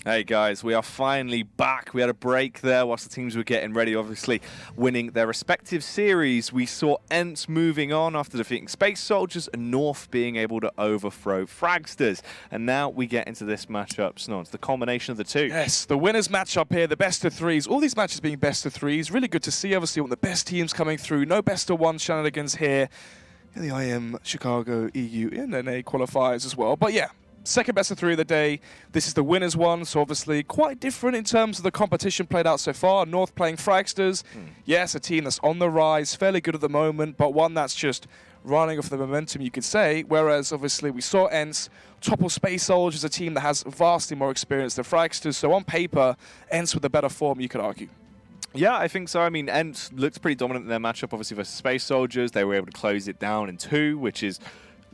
Hey guys, we are finally back. We had a break there whilst the teams were getting ready, obviously winning their respective series. We saw ENCE moving on after defeating Space Soldiers and North being able to overthrow Fragsters. And now we get into this matchup, Snons, the culmination of the two. Yes, the winners matchup here, the best of threes. All these matches being best of threes. Really good to see, obviously, one of the best teams coming through. No best of one shenanigans here in the IEM Chicago EU ENCE qualifiers as well. But yeah. Second best of three of the day. This is the winners one, so obviously quite different in terms of the competition played out so far. North playing Fragsters. Yes, a team that's on the rise, fairly good at the moment, but one that's just running off the momentum, you could say. Whereas, obviously, we saw ENCE topple Space Soldiers, a team that has vastly more experience than Fragsters. So on paper, ENCE with a better form, you could argue. Yeah, I think so. I mean, ENCE looked pretty dominant in their matchup, obviously, versus Space Soldiers. They were able to close it down in 2, which is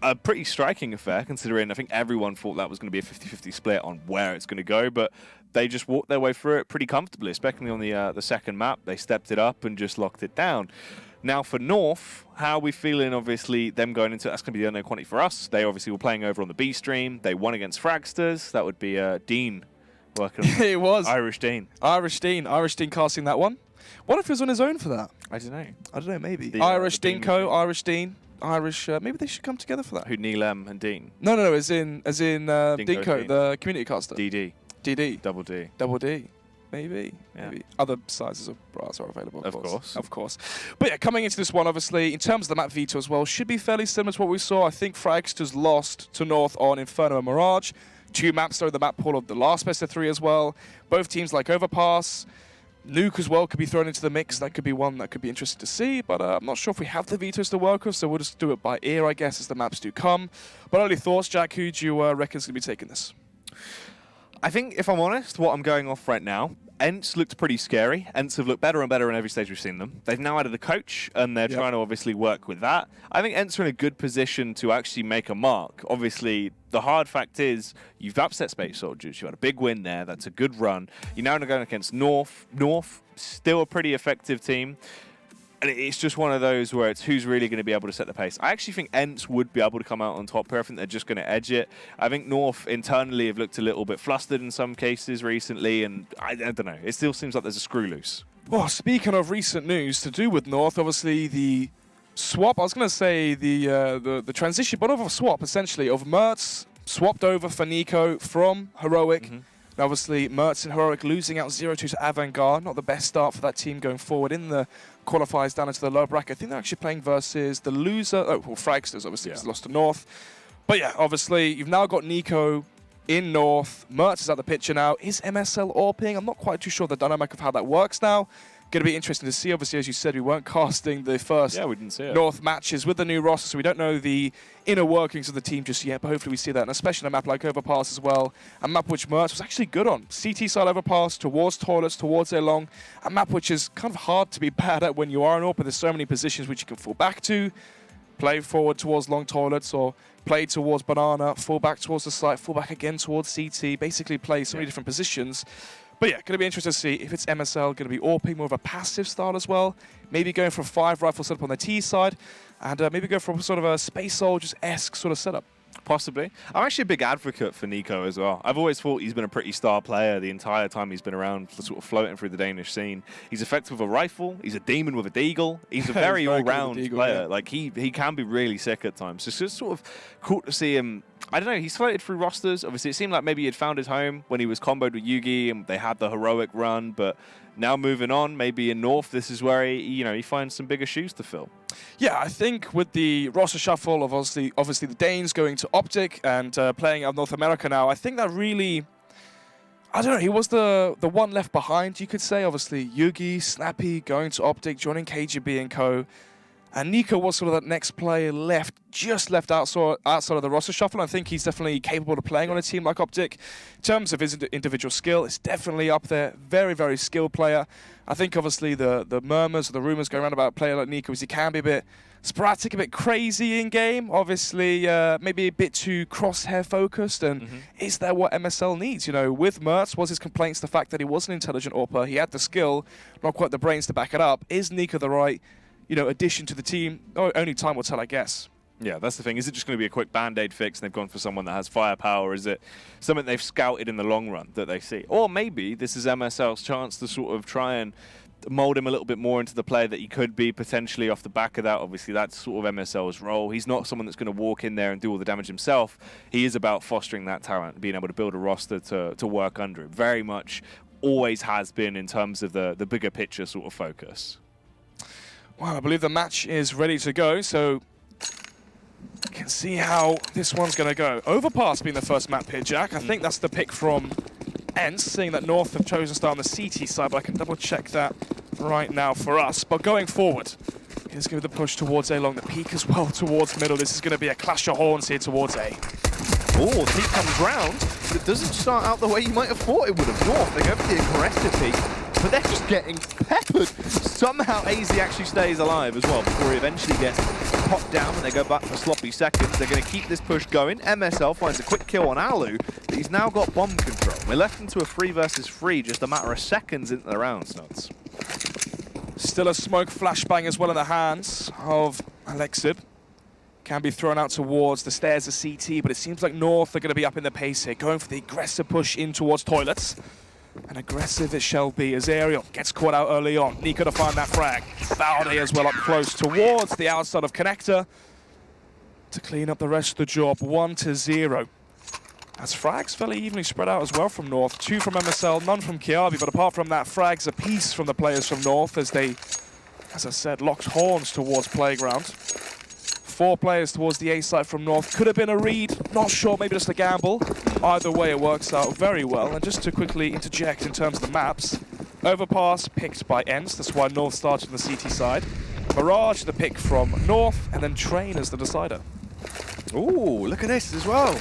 a pretty striking affair, considering I think everyone thought that was going to be a 50-50 split on where it's going to go, but they just walked their way through it pretty comfortably, especially on the second map. They stepped it up and just locked it down. Now for North, how are we feeling? Obviously, them going into that's going to be the unknown quantity for us. They obviously were playing over on the B stream. They won against Fragsters. That would be Dean working on It was. Irish Dean. Irish Dean casting that one. What if he was on his own for that? I don't know. I don't know, maybe. The, Irish the Deanco, Irish Dean. Irish, maybe they should come together for that. Who, Neil M and Dean? No, as in Dinko, Dean. the community caster. DD. DD. Double D. Double D. Maybe. Yeah. Maybe. Other sizes of bras are available, Of course. Of course. But yeah, coming into this one, obviously, in terms of the map veto as well, should be fairly similar to what we saw. I think Fragsters lost to North on Inferno and Mirage. 2 maps though, the map pool of the last best of 3 as well. Both teams like Overpass. Nuke as well could be thrown into the mix. That could be one that could be interesting to see, but I'm not sure if we have the vetoes to work with, so we'll just do it by ear, I guess, as the maps do come. But early thoughts, Jack, who do you reckon is going to be taking this? I think, if I'm honest, what I'm going off right now, ENCE looked pretty scary. ENCE have looked better and better in every stage we've seen them. They've now added a coach, and they're trying to obviously work with that. I think ENCE are in a good position to actually make a mark. Obviously, the hard fact is you've upset Space Soldiers. You had a big win there. That's a good run. You're now going against North. North, still a pretty effective team. And it's just one of those where it's who's really going to be able to set the pace. I actually think ENCE would be able to come out on top here. I think they're just going to edge it. I think North internally have looked a little bit flustered in some cases recently, and I don't know. It still seems like there's a screw loose. Well, speaking of recent news to do with North, obviously the swap, I was going to say the transition, but of a swap, essentially, of Mertz swapped over for Nico from Heroic. And obviously, Mertz and Heroic losing out 0-2 to Avantgarde. Not the best start for that team going forward in the qualifiers down into the lower bracket. I think they're actually playing versus the loser. Oh, well, Fragsters, obviously, because lost to North. But yeah, obviously, you've now got Nico in North. Mertz is at the picture now. Is MSL AWPing? I'm not quite too sure the dynamic of how that works now. Going to be interesting to see. Obviously, as you said, we weren't casting the first we didn't see it. North matches with the new roster, so we don't know the inner workings of the team just yet, but hopefully we see that, and especially on a map like Overpass as well, a map which Mertz was actually good on. CT side Overpass, towards toilets, towards their long, a map which is kind of hard to be bad at when you are an AWP, but there's so many positions which you can fall back to, play forward towards long toilets, or play towards banana, fall back towards the site, fall back again towards CT, basically play so many different positions. But yeah, going to be interesting to see if it's MSL going to be AWPing more of a passive style as well. Maybe going for a 5 rifle setup on the T side, and maybe go for sort of a Space Soldiers-esque sort of setup. Possibly. I'm actually a big advocate for Nico as well. I've always thought he's been a pretty star player the entire time he's been around, sort of floating through the Danish scene. He's effective with a rifle. He's a demon with a deagle. He's a very all-round player. Yeah. Like, he can be really sick at times. So it's just sort of cool to see him. I don't know, he's floated through rosters. Obviously, it seemed like maybe he had found his home when he was comboed with Yugi and they had the heroic run, but now moving on, maybe in North, this is where he finds some bigger shoes to fill. Yeah, I think with the roster shuffle of obviously the Danes going to Optic and playing out North America now, I think that really, I don't know, he was the one left behind, you could say. Obviously, Yugi, Snappy going to Optic, joining KGB and co. And Nico was sort of that next player just left outside of the roster shuffle. I think he's definitely capable of playing on a team like Optic. In terms of his individual skill, it's definitely up there. Very, very skilled player. I think obviously the murmurs or the rumors going around about a player like Nico is he can be a bit sporadic, a bit crazy in game. Obviously, maybe a bit too crosshair focused. And is that what MSL needs? You know, with Mertz, was his complaints the fact that he was an intelligent AWPer? He had the skill, not quite the brains to back it up. Is Nico the right addition to the team? Oh, only time will tell, I guess. Yeah, that's the thing. Is it just going to be a quick Band-Aid fix and they've gone for someone that has firepower? Is it something they've scouted in the long run that they see? Or maybe this is MSL's chance to sort of try and mold him a little bit more into the player that he could be potentially off the back of that. Obviously, that's sort of MSL's role. He's not someone that's going to walk in there and do all the damage himself. He is about fostering that talent, being able to build a roster to work under him. Very much always has been in terms of the bigger picture sort of focus. Well, I believe the match is ready to go, so you can see how this one's going to go. Overpass being the first map pick, Jack. I think that's the pick from ENCE, seeing that North have chosen to start on the CT side, but I can double check that right now for us. But going forward, here's going to be the push towards A along the peak as well towards middle. This is going to be a clash of horns here towards A. Oh, peak comes round, but it doesn't start out the way you might have thought it would have. North, they go for the aggressive peak, but they're just getting peppered. Somehow AZ actually stays alive as well before he eventually gets popped down and they go back for sloppy seconds. They're going to keep this push going. MSL finds a quick kill on Alu, but he's now got bomb control. We're left into a 3 versus 3 just a matter of seconds into the round, Snuds. Still a smoke flashbang as well in the hands of Alexib. Can be thrown out towards the stairs of CT, but it seems like North are going to be up in the pace here, going for the aggressive push in towards toilets. And aggressive it shall be as Ariel gets caught out early on. Nico to find that frag. Valde as well up close towards the outside of Connector to clean up the rest of the job. 1-0. As frags fairly evenly spread out as well from North. 2 from MSL, none from Kiabi, but apart from that, frags a piece from the players from North as they, as I said, locked horns towards Playground. 4 players towards the A side from North. Could have been a read, not sure, maybe just a gamble. Either way, it works out very well. And just to quickly interject in terms of the maps, Overpass picked by ENCE, that's why North started on the CT side. Mirage, the pick from North, and then Train as the decider. Ooh, look at this as well.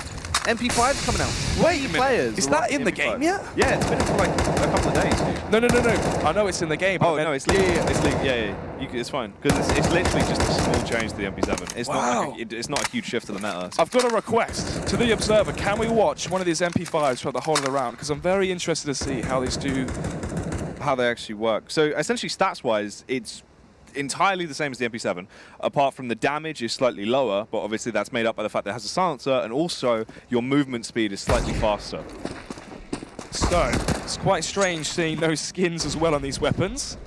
MP5's coming out. Wait a minute, players is that in the game yet? Yeah, it's been in for like a couple of days. No. I know it's in the game. Oh, no, it's leaked. Yeah. It's fine. Because it's literally just a small change to the MP7. It's not like it's not a huge shift to the meta. So. I've got a request to the Observer. Can we watch one of these MP5s throughout the whole of the round? Because I'm very interested to see how these do. How they actually work. So essentially, stats-wise, it's entirely the same as the MP7, apart from the damage is slightly lower, but obviously that's made up by the fact that it has a silencer, and also your movement speed is slightly faster. So, it's quite strange seeing no skins as well on these weapons.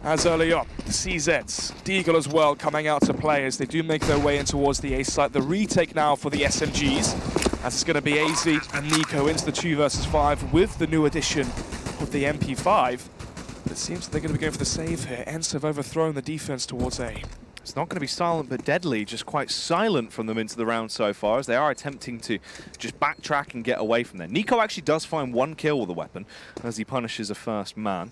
As early on, the CZs, Deagle as well coming out to play as they do make their way in towards the A site. The retake now for the SMGs, as it's going to be AZ and Nico into the 2 versus 5 with the new addition of the MP5. But it seems that they're going to be going for the save here. ENCE have overthrown the defense towards A. It's not going to be silent but deadly, just quite silent from them into the round so far, as they are attempting to just backtrack and get away from there. Nico actually does find 1 kill with the weapon as he punishes a first man.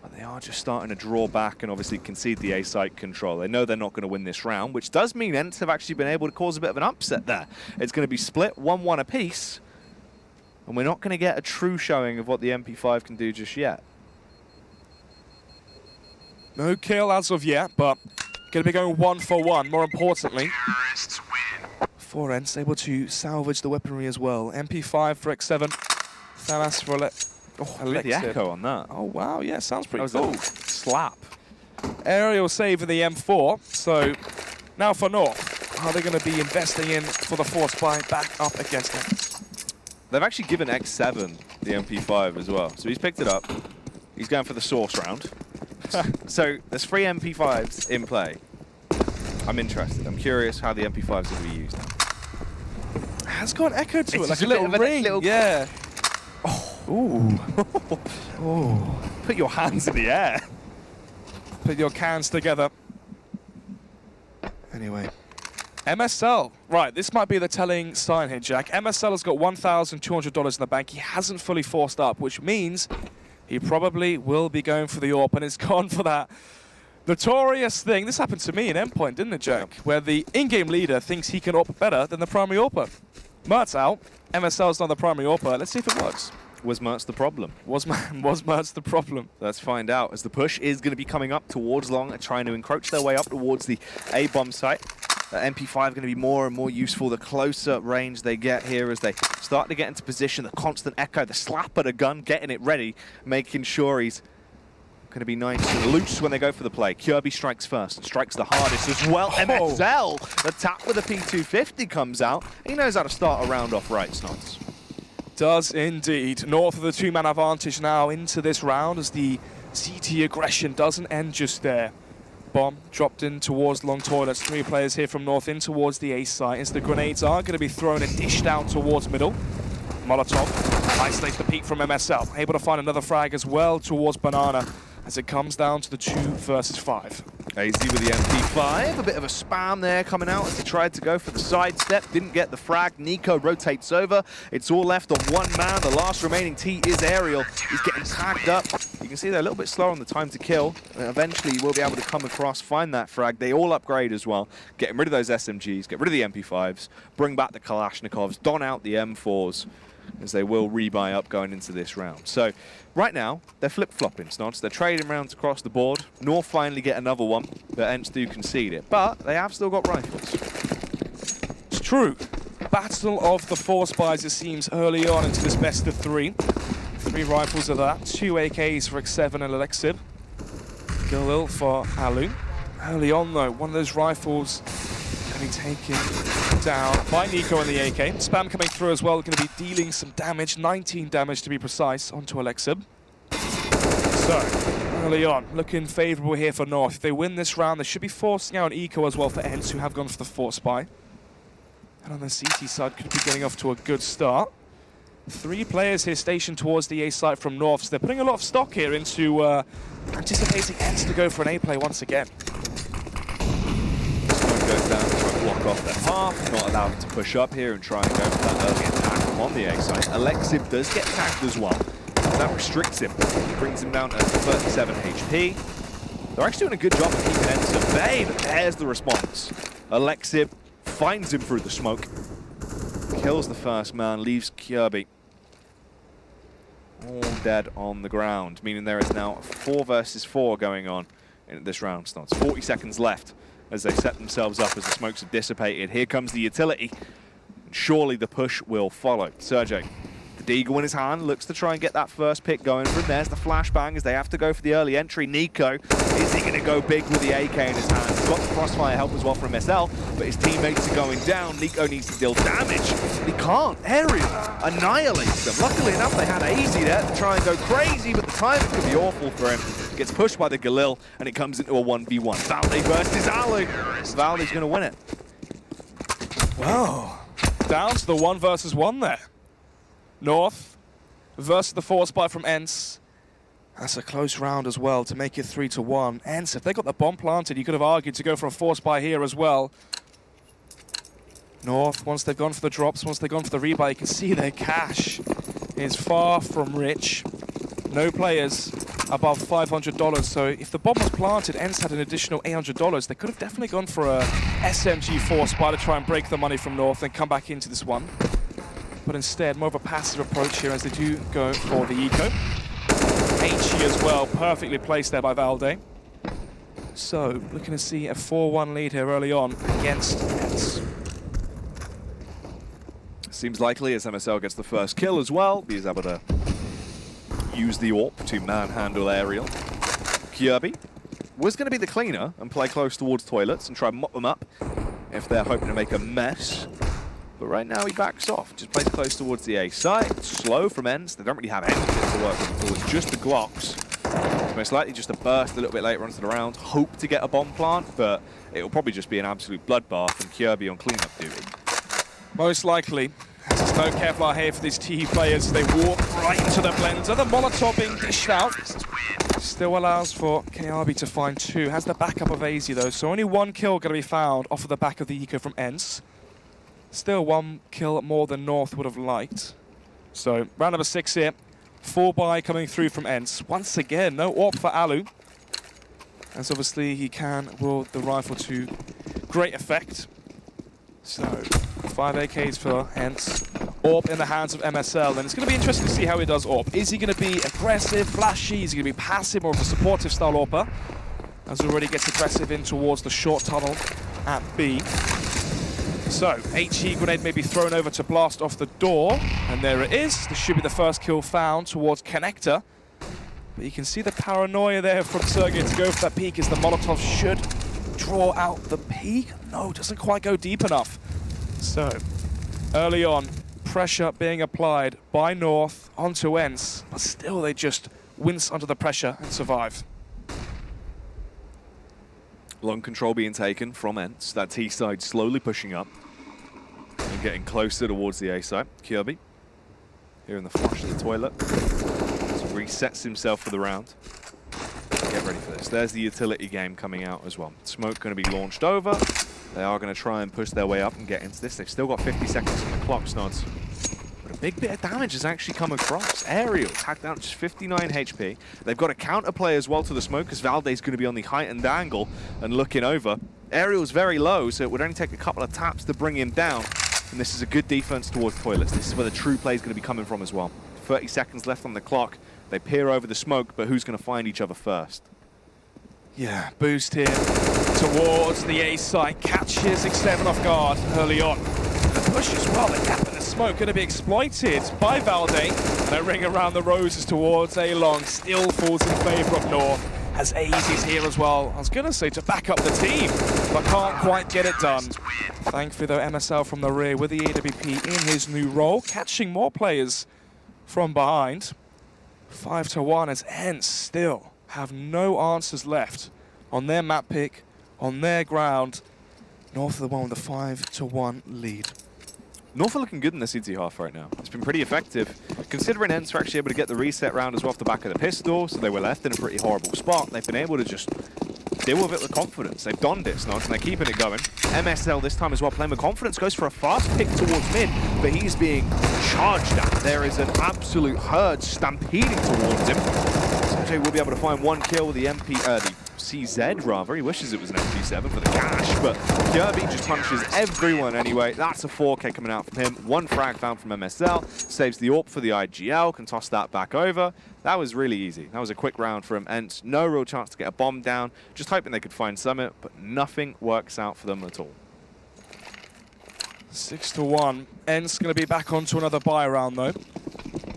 But they are just starting to draw back and obviously concede the A site control. They know they're not going to win this round, which does mean ENCE have actually been able to cause a bit of an upset there. It's going to be split 1-1 apiece, and we're not going to get a true showing of what the MP5 can do just yet. No kill as of yet, but going to be going 1 for 1, more importantly. For ENCE, able to salvage the weaponry as well. MP5 for X7, Thanas for The echo on that. Oh, wow, yeah, sounds pretty That was cool. a slap. Aerial save in the M4, so now for North. Are they going to be investing in for the force buy back up against them? They've actually given X7 the MP5 as well, so he's picked it up. He's going for the source round. So there's 3 MP5s in play. I'm interested. I'm curious how the MP5s are going to be used. It has got an echo to it, like just a little ring. Yeah. Ooh. Oh. Put your hands in the air. Put your cans together. Anyway. MSL. Right, this might be the telling sign here, Jack. MSL has got $1,200 in the bank. He hasn't fully forced up, which means he probably will be going for the AWP, and it's gone for that notorious thing. This happened to me in Endpoint, didn't it, Jack? Where the in-game leader thinks he can AWP better than the primary AWPer. Mert's out. MSL's not the primary AWPer. Let's see if it works. Was Mertz the problem? Was Mert's the problem? Let's find out, as the push is going to be coming up towards long and trying to encroach their way up towards the A-bomb site. The MP5 going to be more and more useful the closer range they get here as they start to get into position. The constant echo, the slap at a gun, getting it ready, making sure he's Going to be nice and loose when they go for the play. Kirby strikes first and strikes the hardest as well. MSL, the tap with the P250 comes out. He knows how to start a round off right, Snots. Does indeed. North of the two-man advantage now into this round as the CT aggression doesn't end just there. Bomb dropped in towards long toilets. 3 players here from North in towards the A site as the grenades are going to be thrown and dished out towards middle. Molotov isolates the peak from MSL. Able to find another frag as well towards Banana as it comes down to the 2 versus 5. AZ with the MP5, a bit of a spam there coming out as he tried to go for the sidestep, didn't get the frag. Nico rotates over. It's all left on one man. The last remaining T is Aerial. He's getting tagged up. You can see they're a little bit slower on the time to kill. And eventually we'll be able to come across, find that frag. They all upgrade as well. Getting rid of those SMGs, get rid of the MP5s, bring back the Kalashnikovs, don out the M4s, as they will rebuy up going into this round. So right now, they're flip-flopping, Snods. They're trading rounds across the board. North finally get another one, but ENCE do concede it. But they have still got rifles. It's true. Battle of the Force buys, it seems, early on into this best of 3. 3 rifles of that, 2 AKs for X7 and Alexib. Galil for Alu. Early on, though, one of those rifles going to be taken down by Nico and the AK. Spam coming through as well, going to be dealing some damage, 19 damage to be precise, onto Alexib. So, early on, looking favourable here for North. If they win this round, they should be forcing out an eco as well for ENCE, who have gone for the Force buy. And on the CT side, could be getting off to a good start. 3 players here stationed towards the A site from North, so they're putting a lot of stock here into anticipating ENCE to go for an A play once again. Goes down to try and block off their path, not allow them to push up here and try and go for that early attack on the A site. Alexib does get tagged as well. That restricts him. Brings him down to 37 HP. They're actually doing a good job of keeping ENCE at bay, but there's the response. Alexib finds him through the smoke. Kills the first man, leaves Kirby all dead on the ground, meaning there is now 4 versus 4 going on in this round. So it's 40 seconds left as they set themselves up as the smokes have dissipated. Here comes the utility. Surely the push will follow. Sergej, the deagle in his hand, looks to try and get that first pick going from there's the flashbang as they have to go for the early entry. Nico, is he going to go big with the AK in his hand? He's got the crossfire help as well from SL, but his teammates are going down. Nico needs to deal damage. He can't. Aerial annihilates them. Luckily enough, they had AZ there to try and go crazy, but the timing could be awful for him. Gets pushed by the Galil, and it comes into a 1v1. Valde versus Alu. Valde's going to win it. Wow. Down to the 1 versus 1 there. North versus the Force buy from ENCE. That's a close round as well to make it 3-1. ENCE, if they got the bomb planted, you could have argued to go for a Force buy here as well. North, once they've gone for the drops, once they've gone for the rebuy, you can see their cash is far from rich. No players above $500, so if the bomb was planted, ENCE had an additional $800, they could have definitely gone for a SMG Force buy to try and break the money from North and come back into this one. But instead, more of a passive approach here as they do go for the eco. HE as well, perfectly placed there by Valde. So, looking to see a 4-1 lead here early on against ENCE. Seems likely as MSL gets the first kill as well. He's able to use the AWP to manhandle Aerial. Kirby was going to be the cleaner and play close towards toilets and try and mop them up if they're hoping to make a mess. But right now he backs off, just plays close towards the A site. Slow from ENCE. They don't really have anything to work with at all. It's just the Glocks. It's most likely just a burst a little bit later onto the round. Hope to get a bomb plant, but it'll probably just be an absolute bloodbath and Kirby on cleanup duty. Most likely. There's no Kevlar here for these TE players. They walk right into the blender. The Molotov being dished out. Still allows for KRB to find 2. Has the backup of AZ though, so only 1 kill going to be found off of the back of the eco from ENCE. Still 1 kill more than North would have liked. So round number 6 here. 4 buy coming through from ENCE. Once again, no AWP for Alu. As obviously he can wield the rifle to great effect. So 5 AKs for ENCE. AWP in the hands of MSL, and it's going to be interesting to see how he does AWP. Is he going to be aggressive, flashy? Is he going to be passive, more of a supportive style AWPer? As already gets aggressive in towards the short tunnel at B. So, HE grenade may be thrown over to blast off the door, and there it is. This should be the first kill found towards Connector. But you can see the paranoia there from Sergey to go for that peak as the Molotov should draw out the peak. No, doesn't quite go deep enough. So, early on, pressure being applied by North onto ENCE, but still they just wince under the pressure and survive. Long control being taken from ENCE. That T side slowly pushing up and getting closer towards the A side. Kirby here in the flush of the toilet. Resets himself for the round. Get ready for this. There's the utility game coming out as well. Smoke going to be launched over. They are going to try and push their way up and get into this. They've still got 50 seconds on the clock, Snods. But a big bit of damage has actually come across. Aerial tagged down just 59 HP. They've got a counterplay as well to the smoke because Valde's going to be on the heightened angle and looking over. Aerial's very low, so it would only take a couple of taps to bring him down. And this is a good defense towards toilets. This is where the true play is going to be coming from as well. 30 seconds left on the clock. They peer over the smoke, but who's going to find each other first? Yeah, boost here towards the A site. Catches X7 off guard early on. The push as well, the gap in the smoke going to be exploited by Valde. The ring around the roses towards A long still falls in favor of North. Has AZ's here as well. I was going to say to back up the team, but can't quite get it done. Thankfully though, MSL from the rear with the AWP in his new role, catching more players from behind. 5-1 as ENCE still have no answers left on their map pick, on their ground. North of the one with a 5-1 lead. North are looking good in the CT half right now. It's been pretty effective, considering ENCE were actually able to get the reset round as well off the back of the pistol, so they were left in a pretty horrible spot. They've been able to just deal with it with confidence. They've donned it, Snods, and they're keeping it going. MSL this time as well, playing with confidence, goes for a fast pick towards mid, but he's being charged at. There is an absolute herd stampeding towards him. Sanjay will be able to find one kill with the CZ rather. He wishes it was an MP7 for the cash, but Kirby just punches everyone anyway. That's a 4K coming out from him. One frag found from MSL, saves the AWP for the IGL, can toss that back over. That was really easy. That was a quick round from ENCE. No real chance to get a bomb down. Just hoping they could find Summit, but nothing works out for them at all. 6-1. ENCE going to be back onto another buy round though.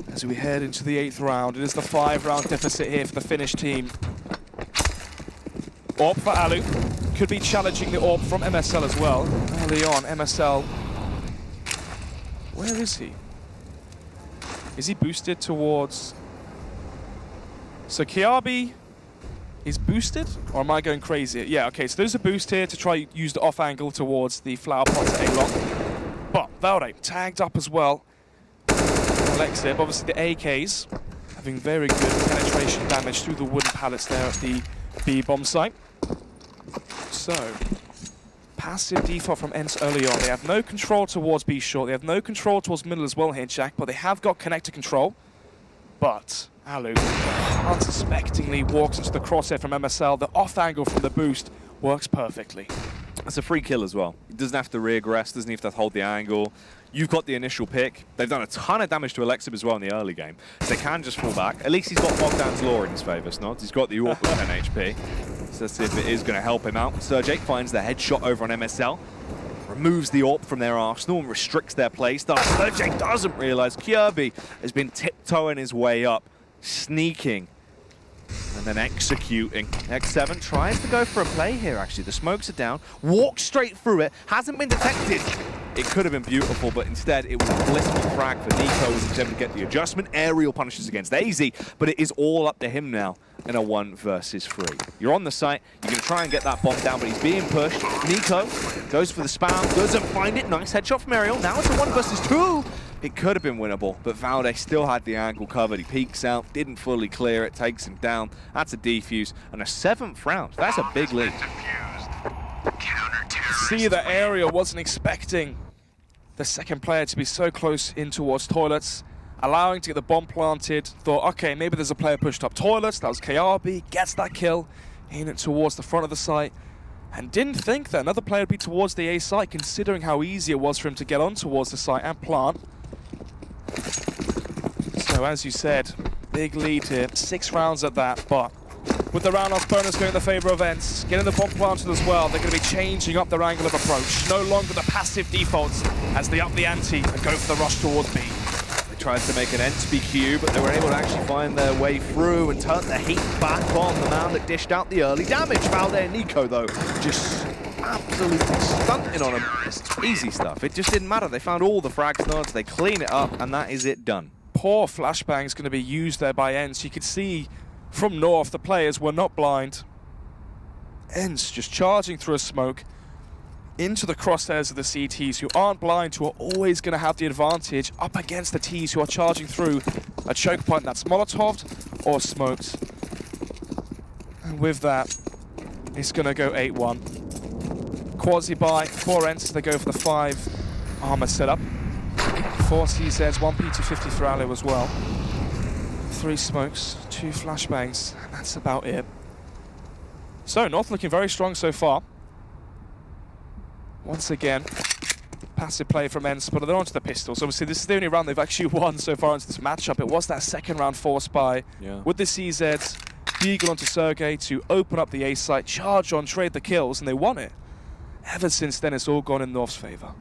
As we head into the 8th round, it is the 5-round deficit here for the Finnish team. AWP for Alu. Could be challenging the AWP from MSL as well. Early on, MSL. Where is he? Is he boosted towards... So Kiabi is boosted? Or am I going crazy? Yeah, okay, so there's a boost here to try use the off angle towards the flower pot at A-Lock. But Valde tagged up as well. Alexib, obviously the AKs having very good penetration damage through the wooden pallets there at the B-bomb site. So, passive default from ENCE early on. They have no control towards B short. They have no control towards middle as well here, Jack, but they have got connector control. But Alu unsuspectingly walks into the crosshair from MSL. The off angle from the boost works perfectly. That's a free kill as well. He doesn't have to regress, doesn't have to hold the angle. You've got the initial pick. They've done a ton of damage to Alexib as well in the early game. So they can just fall back. At least he's got Bogdan's Law in his favour, Snods. He's got the AWP with 10 HP. So let's see if it is going to help him out. Sergej finds the headshot over on MSL. Removes the AWP from their arsenal and restricts their playstyle. Sergej doesn't realise Kirby has been tiptoeing his way up, sneaking, and then executing. X7 tries to go for a play here, actually. The smokes are down. Walks straight through it. Hasn't been detected. It could have been beautiful, but instead it was a blissful frag for Nico, who was able to get the adjustment. Aerial punishes against AZ, but it is all up to him now in a 1 versus 3. You're on the site. You're going to try and get that bomb down, but he's being pushed. Nico goes for the spam. Doesn't find it. Nice headshot from Aerial. Now it's a 1 versus 2. It could have been winnable, but Valde still had the angle covered. He peeks out, didn't fully clear it, takes him down. That's a defuse, and a 7th round. That's a big lead. See that Aerial wasn't expecting the second player to be so close in towards toilets, allowing to get the bomb planted. Thought, okay, maybe there's a player pushed up toilets. That was KRB, gets that kill, in it towards the front of the site, and didn't think that another player would be towards the A site, considering how easy it was for him to get on towards the site and plant. So as you said, big lead here, 6 rounds at that, but with the round loss bonus going in the favour of ENCE, getting the bomb planted as well, they're going to be changing up their angle of approach. No longer the passive defaults as they up the ante and go for the rush towards B. tries to make an ENCE BQ, but they were able to actually find their way through and turn the heat back on the man that dished out the early damage. Valde and Nico, though, just absolutely stunting on him. Easy stuff. It just didn't matter. They found all the frag nodes, they clean it up, and that is it done. Poor flashbangs going to be used there by ENCE. You could see from North the players were not blind. ENCE just charging through a smoke into the crosshairs of the CTs, who aren't blind, who are always going to have the advantage up against the Ts who are charging through a choke point that's molotoved or smoked. And with that, it's going to go 8-1. Quasi-buy, 4 ENCE, they go for the 5 armor setup. 4 CZs, 1 P250 for Alu as well. 3 smokes, 2 flashbangs, and that's about it. So, North looking very strong so far. Once again, passive play from ENCE, but they're onto the pistols. Obviously, this is the only round they've actually won so far into this matchup. It was that second round forced by, with the CZs, Beagle onto Sergey to open up the A site, charge on, trade the kills, and they won it. Ever since then, it's all gone in North's favor.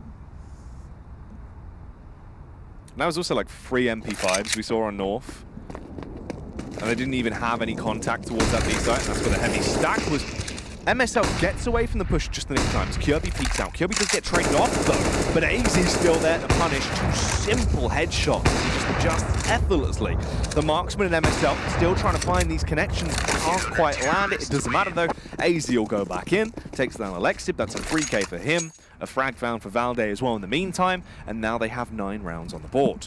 And that was also like 3 MP5s we saw on North. And they didn't even have any contact towards that B site, and that's where the heavy stack was. MSL gets away from the push just the next time. Kirby peeks out. Kirby does get traded off though, but AZ's still there to punish 2 simple headshots. He just adjusts effortlessly. The marksman in MSL still trying to find these connections, can't quite land it. It doesn't matter though. AZ will go back in, takes down Alexib. That's a 3K for him. A frag found for Valde as well in the meantime, and now they have 9 rounds on the board.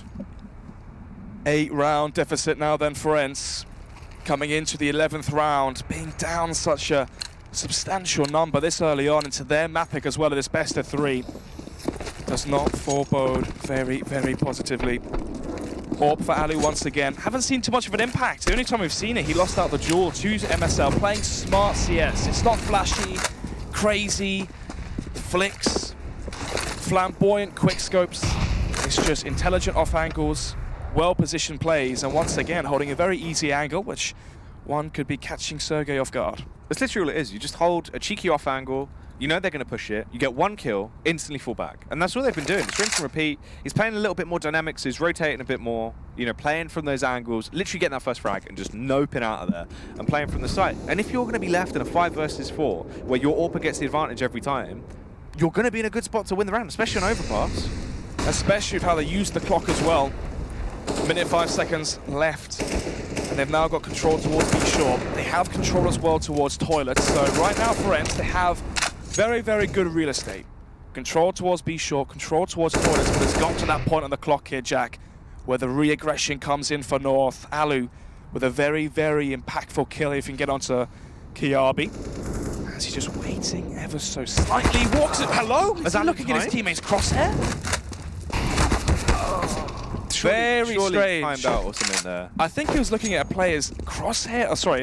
8-round deficit now then for ENCE. Coming into the 11th round, being down such a substantial number this early on into their mapping as well at this best of 3 does not forebode very, very positively. Orb for Alu once again. Haven't seen too much of an impact. The only time we've seen it, he lost out the duel to MSL, playing smart CS. It's not flashy, crazy, flicks, flamboyant quick scopes. It's just intelligent off angles, well-positioned plays, and once again holding a very easy angle, which one could be catching Sergey off guard. That's literally all it is. You just hold a cheeky off angle, you know they're going to push it, you get 1 kill, instantly fall back. And that's what they've been doing. It's rinse and repeat. He's playing a little bit more dynamics, he's rotating a bit more, you know, playing from those angles, literally getting that first frag and just noping out of there and playing from the site. And if you're going to be left in a 5 versus 4, where your AWP gets the advantage every time, you're going to be in a good spot to win the round, especially on Overpass. Especially with how they use the clock as well. Minute 5 seconds left. And they've now got control towards B Shore. They have control as well towards toilets. So right now for ENCE, they have very, very good real estate. Control towards B Shore, control towards toilets, but it's got to that point on the clock here, Jack, where the re-aggression comes in for North. Alu with a very, very impactful kill if he can get onto Kiabi. As he's just waiting ever so slightly, walks it. Hello? Is he looking at his teammate's crosshair? Very strange. Timed out or something there. I think he was looking at a player's crosshair. Oh, sorry,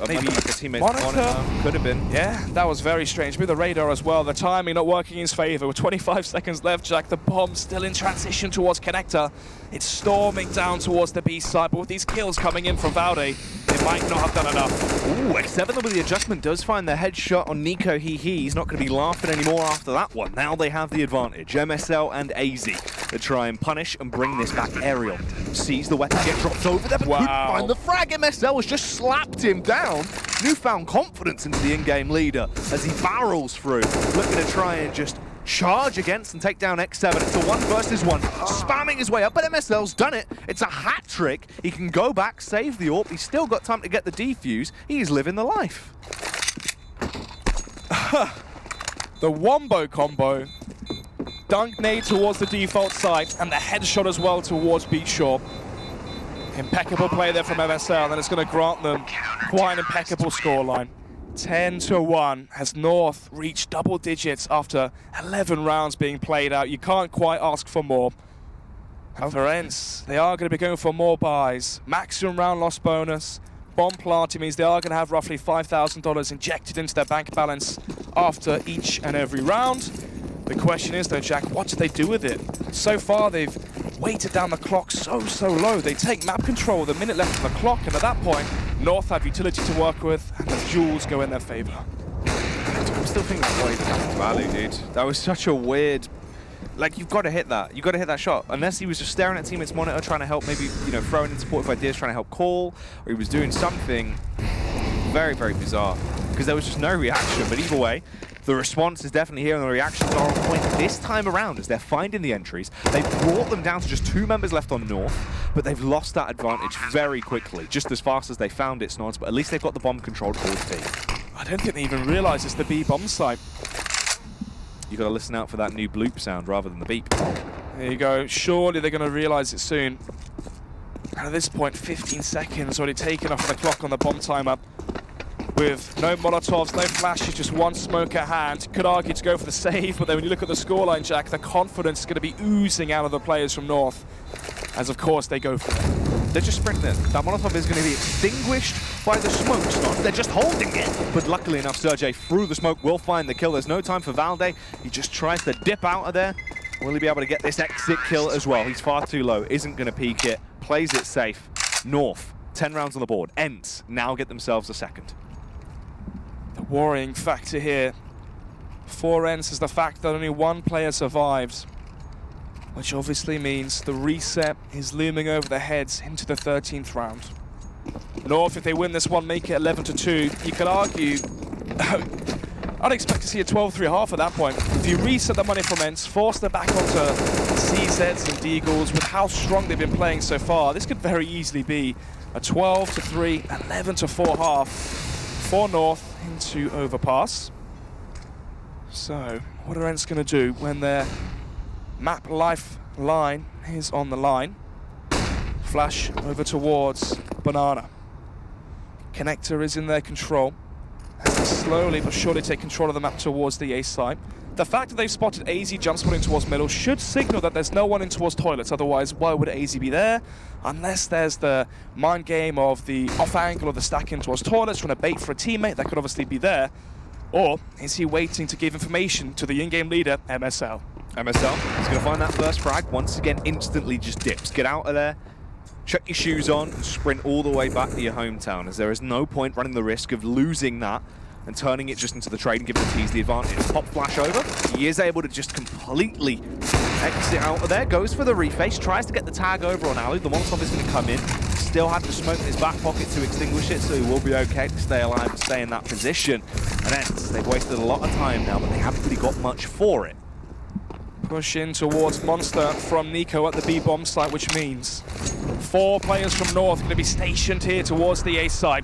maybe like a teammate's monitor. Could have been. Yeah, that was very strange. With the radar as well, the timing not working in his favor. With 25 seconds left, Jack, the bomb still in transition towards Connector. It's storming down towards the B side, but with these kills coming in from Valde, they might not have done enough. Ooh, X7 with the adjustment does find the headshot on Nico. He's not going to be laughing anymore after that one. Now they have the advantage. MSL and AZ to try and punish and bring this back. Aerial sees the weapon get dropped over there, but couldn't find the frag. MSL has just slapped him down. Newfound confidence into the in-game leader as he barrels through, looking to try and just charge against and take down X7. It's a 1 versus 1, spamming his way up, but MSL's done it. It's a hat trick. He can go back, save the AWP. He's still got time to get the defuse. He's living the life. The wombo combo. Dunk nade towards the default site, and the headshot as well towards Beach Shore. Impeccable play there from MSL, and it's going to grant them quite an impeccable scoreline. 10-1 has North reached double digits after 11 rounds being played out. You can't quite ask for more. And for ENCE, they are going to be going for more buys. Maximum round loss bonus. Bomb planting means they are going to have roughly $5,000 injected into their bank balance after each and every round. The question is though, Jack, what do they do with it? So far they've weighted down the clock so low. They take map control with a minute left on the clock, and at that point, North have utility to work with, and the duels go in their favor. I'm still thinking that way back to Alu, dude. That was such a weird Like, you've got to hit that. You've got to hit that shot. Unless he was just staring at teammates' monitor, trying to help, maybe, you know, throwing in supportive ideas, trying to help call, or he was doing something very, very bizarre. Because there was just no reaction. But either way, the response is definitely here, and the reactions are on point this time around as they're finding the entries. They've brought them down to just 2 members left on North, but they've lost that advantage very quickly, just as fast as they found it, Snods. But at least they've got the bomb controlled towards B. I don't think they even realise it's the B bomb site. You got to listen out for that new bloop sound rather than the beep. There you go. Surely they're going to realise it soon. And at this point, 15 seconds already taken off the clock on the bomb timer. With no Molotovs, no flashes, just one smoke at hand. Could argue to go for the save, but then when you look at the scoreline, Jack, the confidence is going to be oozing out of the players from North. As of course they go for it. They're just sprinting in. That Molotov is going to be extinguished by the smoke stop. They're just holding it. But luckily enough, Sergej through the smoke will find the kill. There's no time for Valde. He just tries to dip out of there. Will he be able to get this exit kill as well? He's far too low. Isn't going to peek it. Plays it safe. North, 10 rounds on the board. ENCE now get themselves a second. The worrying factor here for ENCE is the fact that only one player survives, which obviously means the reset is looming over their heads into the 13th round. North, if they win this one, make it 11-2. You could argue, I'd expect to see a 12-3 half at that point. If you reset the money from ENCE, force them back onto CZs and Deagles, with how strong they've been playing so far, this could very easily be a 12-3, 11-4 half for North into Overpass. So, what are ENCE going to do when their map lifeline is on the line? Flash over towards Banana. Connector is in their control as they slowly but surely take control of the map towards the A site. The fact that they've spotted AZ jump spotting towards middle should signal that there's no one in towards toilets, otherwise why would AZ be there? Unless there's the mind game of the off angle of the stack in towards toilets, trying to bait for a teammate, that could obviously be there. Or is he waiting to give information to the in-game leader, MSL? MSL is going to find that first frag, once again instantly just dips. Get out of there, chuck your shoes on, and sprint all the way back to your hometown, as there is no point running the risk of losing that and turning it just into the trade and giving the T's the advantage. Pop flash over, he is able to just completely exit out of there, goes for the reface, tries to get the tag over on Alu. The Molotov is going to come in, still had the smoke in his back pocket to extinguish it, so he will be okay to stay alive and stay in that position. And ENCE, they've wasted a lot of time now, but they haven't really got much for it. Push in towards Monster from Nico at the B bomb site, which means 4 players from North going to be stationed here towards the A side.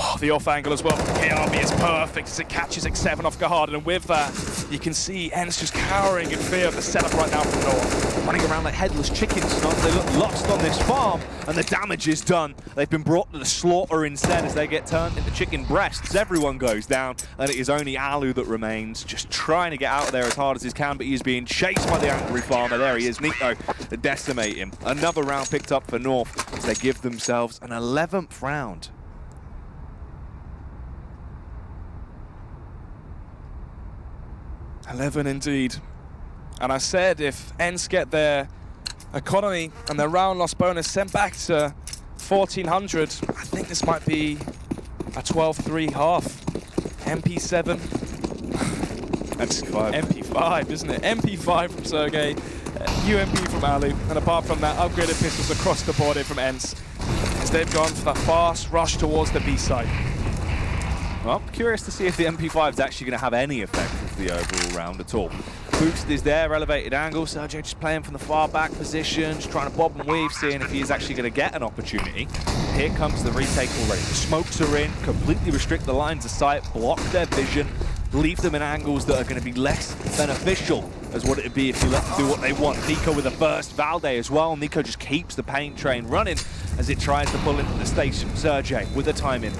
Oh, the off angle as well from KRB is perfect as it catches X7 off guard, and with that, you can see ENCE just cowering in fear of the setup right now from North. Running around like headless chickens, Snods. They look lost on this farm, and the damage is done. They've been brought to the slaughter instead as they get turned into chicken breasts. Everyone goes down, and it is only Alu that remains, just trying to get out of there as hard as he can, but he is being chased by the angry farmer. There he is, Nico, to decimate him. Another round picked up for North as they give themselves an 11th round. 11 indeed. And I said if ENCE get their economy and their round loss bonus sent back to 1400, I think this might be a 12-3 half. MP7. MP5. MP5, isn't it? MP5 from Sergej, UMP from Alu, and apart from that, upgraded pistols across the board here from ENCE, as they've gone for that fast rush towards the B side. Well, curious to see if the MP5 is actually going to have any effect of the overall round at all. Boost is there, elevated angle. Sergej just playing from the far back position, just trying to bob and weave, seeing if he is actually going to get an opportunity. Here comes the retake already. The smokes are in, completely restrict the lines of sight, block their vision, leave them in angles that are going to be less beneficial as what it would be if you let them do what they want. Nico with the burst, Valde as well. Nico just keeps the paint train running as it tries to pull into the station. Sergej with the timing.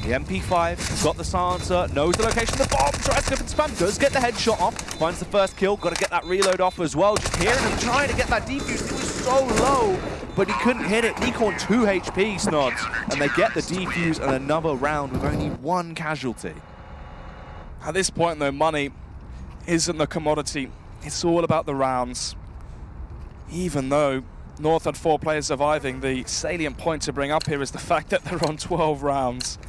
The MP5 got the silencer, knows the location of the bomb, tries to spam, does get the headshot off, finds the first kill, got to get that reload off as well. Just hearing him trying to get that defuse, it was so low, but he couldn't hit it. Nico on 2 HP, Snods, and they get the defuse and another round with only 1 casualty. At this point though, money isn't the commodity, it's all about the rounds. Even though North had 4 players surviving, the salient point to bring up here is the fact that they're on 12 rounds.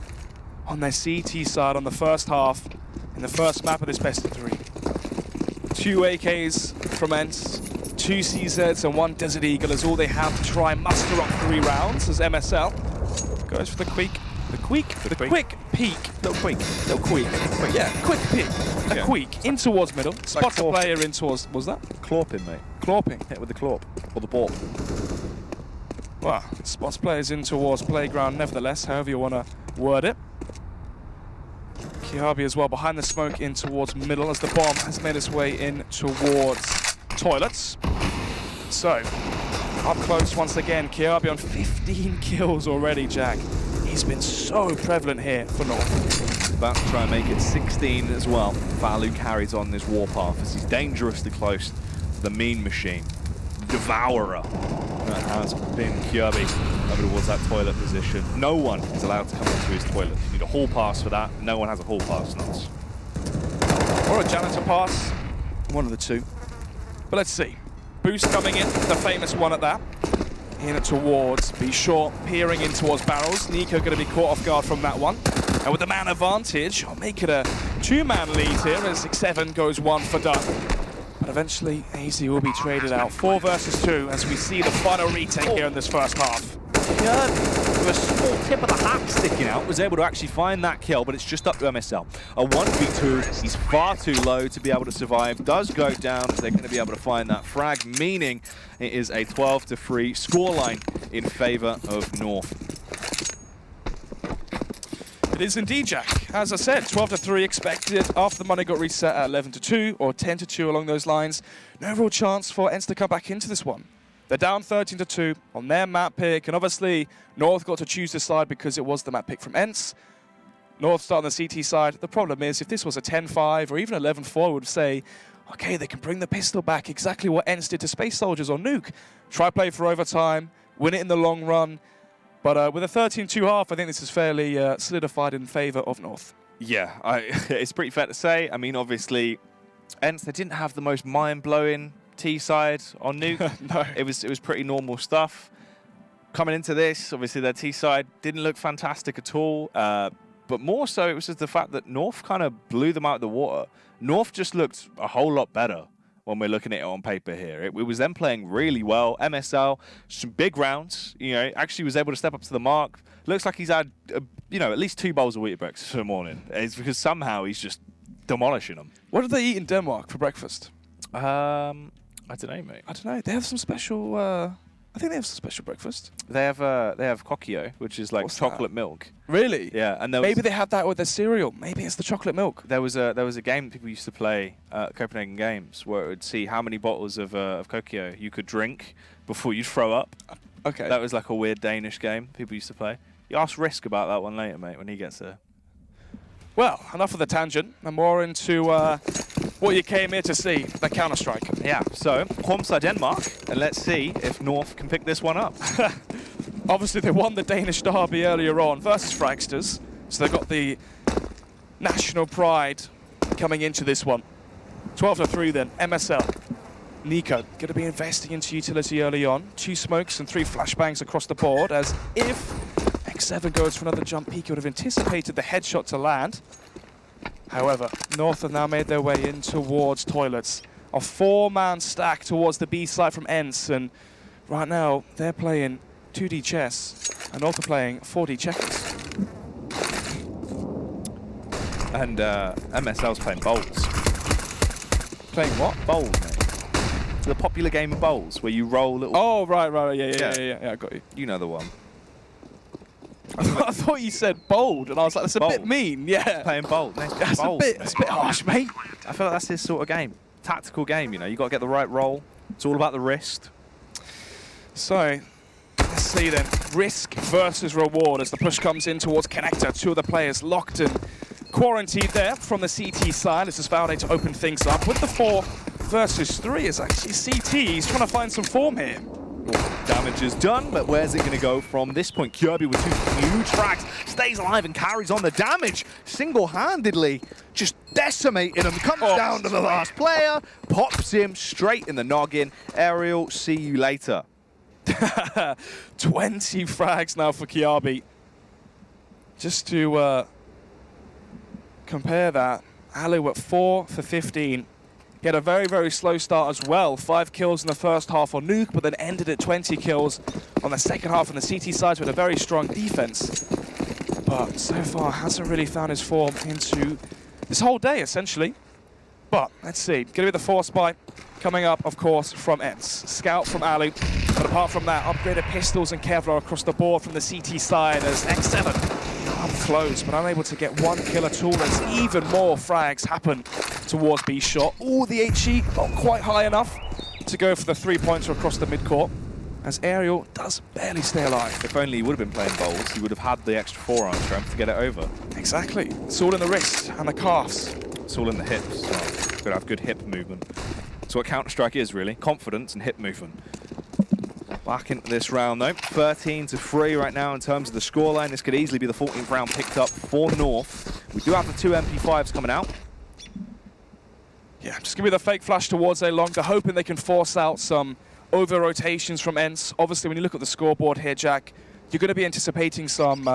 On their CT side on the first half, in the first map of this best of 3. 2 AKs from ENCE, 2 CZs and 1 Desert Eagle is all they have to try and muster up 3 rounds as MSL goes for the quick peek. Little quick. Yeah, quick peek. A quick in towards middle. Spots a player in towards, was that? Clawping, mate. Clawping. Hit with the clawp. Or the ball. Well, spots players in towards playground nevertheless, however you want to word it. Kiabi as well behind the smoke in towards middle as the bomb has made its way in towards toilets. So, up close once again, Kiabi on 15 kills already, Jack. He's been so prevalent here for North. About to try and make it 16 as well. Valu carries on this warpath as he's dangerously close to the mean machine. Devourer. That has been Kiabi over towards that toilet position. No one is allowed to come into his toilet. You need a hall pass for that. No one has a hall pass, nuts. Or a janitor pass. One of the two. But let's see. Boost coming in, the famous one at that. In towards, be sure, peering in towards barrels. Nico going to be caught off guard from that one. And with the man advantage, I'll make it a 2-man lead here as 6-7 goes 1 for done. But eventually, AZ will be traded out. 4 versus 2 as we see the final retake here in this first half. Yeah, with a small tip of the hat sticking out, was able to actually find that kill, but it's just up to MSL. A 1v2, he's far too low to be able to survive, does go down, they're going to be able to find that frag, meaning it is a 12-3 scoreline in favour of North. It is indeed, Jack. As I said, 12-3 expected after the money got reset at 11-2 or 10-2 along those lines. No real chance for ENCE to come back into this one. They're down 13-2 on their map pick, and obviously North got to choose this side because it was the map pick from ENCE. North start on the CT side. The problem is if this was a 10-5 or even 11-4, we would say, okay, they can bring the pistol back, exactly what ENCE did to Space Soldiers or Nuke. Try play for overtime, win it in the long run. But with a 13-2 half, I think this is fairly solidified in favour of North. Yeah, it's pretty fair to say. I mean, obviously, ENCE, they didn't have the most mind-blowing T-side on Nuke. No. It was pretty normal stuff. Coming into this, obviously their T-side didn't look fantastic at all. But more so, it was just the fact that North kind of blew them out of the water. North just looked a whole lot better when we're looking at it on paper here. It was them playing really well. MSL, some big rounds. You know, actually was able to step up to the mark. Looks like he's had, at least 2 bowls of wheat breakfast for the morning. It's because somehow he's just demolishing them. What did they eat in Denmark for breakfast? I don't know, mate. I don't know. They have some special. I think they have some special breakfast. They have kokio, which is like chocolate milk. Really? Yeah, and maybe they have that with their cereal. Maybe it's the chocolate milk. There was a game people used to play at Copenhagen Games where it would see how many bottles of kokio you could drink before you'd throw up. Okay. That was like a weird Danish game people used to play. You ask Risk about that one later, mate, when he gets there. Well, enough of the tangent, and more into what you came here to see, the Counter-Strike. Yeah, so, Homsa Denmark, and let's see if North can pick this one up. Obviously, they won the Danish derby earlier on versus Fragsters, so they've got the national pride coming into this one. 12-3 then, MSL. Nico, going to be investing into utility early on. 2 smokes and 3 flashbangs across the board, as if X7 goes for another jump peek, he would have anticipated the headshot to land. However, North have now made their way in towards toilets. A 4-man stack towards the B side from ENCE, and right now they're playing 2D chess, and North are playing 4D checkers. And MSL's playing bowls. Playing what? Bowls, mate. The popular game of bowls, where you roll little... Oh, right, yeah, I got you. You know the one. I thought you said bold, and I was like, that's a bit mean, yeah. Playing bold. That's a bit harsh, mate. I feel like that's his sort of game. Tactical game, you know. You got to get the right roll. It's all about the wrist. So, let's see then. Risk versus reward as the push comes in towards Connector. 2 of the players locked and quarantined there from the CT side. This is Valde to open things up. With the 4 versus 3 is actually CT. He's trying to find some form here. Damage is done, but where's it going to go from this point? Kirby with 2 huge frags, stays alive and carries on the damage single-handedly, just decimating him. Comes down to the last player, pops him straight in the noggin. Ariel, see you later. 20 frags now for Kiabi. Just to compare that, Alu at 4 for 15. He had a very, very slow start as well. 5 kills in the first half on Nuke, but then ended at 20 kills on the second half on the CT side with a very strong defense. But so far hasn't really found his form into this whole day, essentially. But let's see. Going to be the force spy coming up, of course, from ENCE. Scout from Ali. But apart from that, upgraded pistols and Kevlar across the board from the CT side as X7 up close, but unable to get one kill at all as even more frags happen towards B shot. Ooh, the HE not quite high enough to go for the 3-pointer across the mid-court, as Aerial does barely stay alive. If only he would have been playing bowls, he would have had the extra forearm strength to get it over. Exactly. It's all in the wrist and the calves. It's all in the hips. So got to have good hip movement. That's what Counter-Strike is, really. Confidence and hip movement. Back into this round, though. 13-3 right now in terms of the scoreline. This could easily be the 14th round picked up for North. We do have the 2 MP5s coming out. Yeah, just give me the fake flash towards A long. They're hoping they can force out some over-rotations from ENCE. Obviously, when you look at the scoreboard here, Jack, you're going to be anticipating some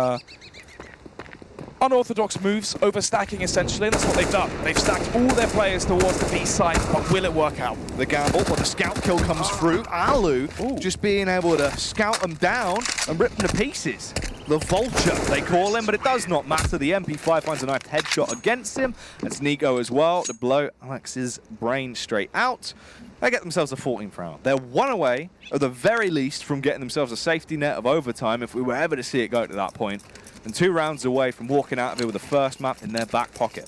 unorthodox moves, overstacking essentially, and that's what they've done. They've stacked all their players towards the B site, but will it work out? The gamble, but the scout kill comes through. Alu just being able to scout them down and rip them to pieces. The Vulture, they call him, but it does not matter. The MP5 finds a nice headshot against him. That's Nico as well to blow Alex's brain straight out. They get themselves a 14th round. They're one away, at the very least, from getting themselves a safety net of overtime if we were ever to see it go to that point. And 2 rounds away from walking out of here with the first map in their back pocket.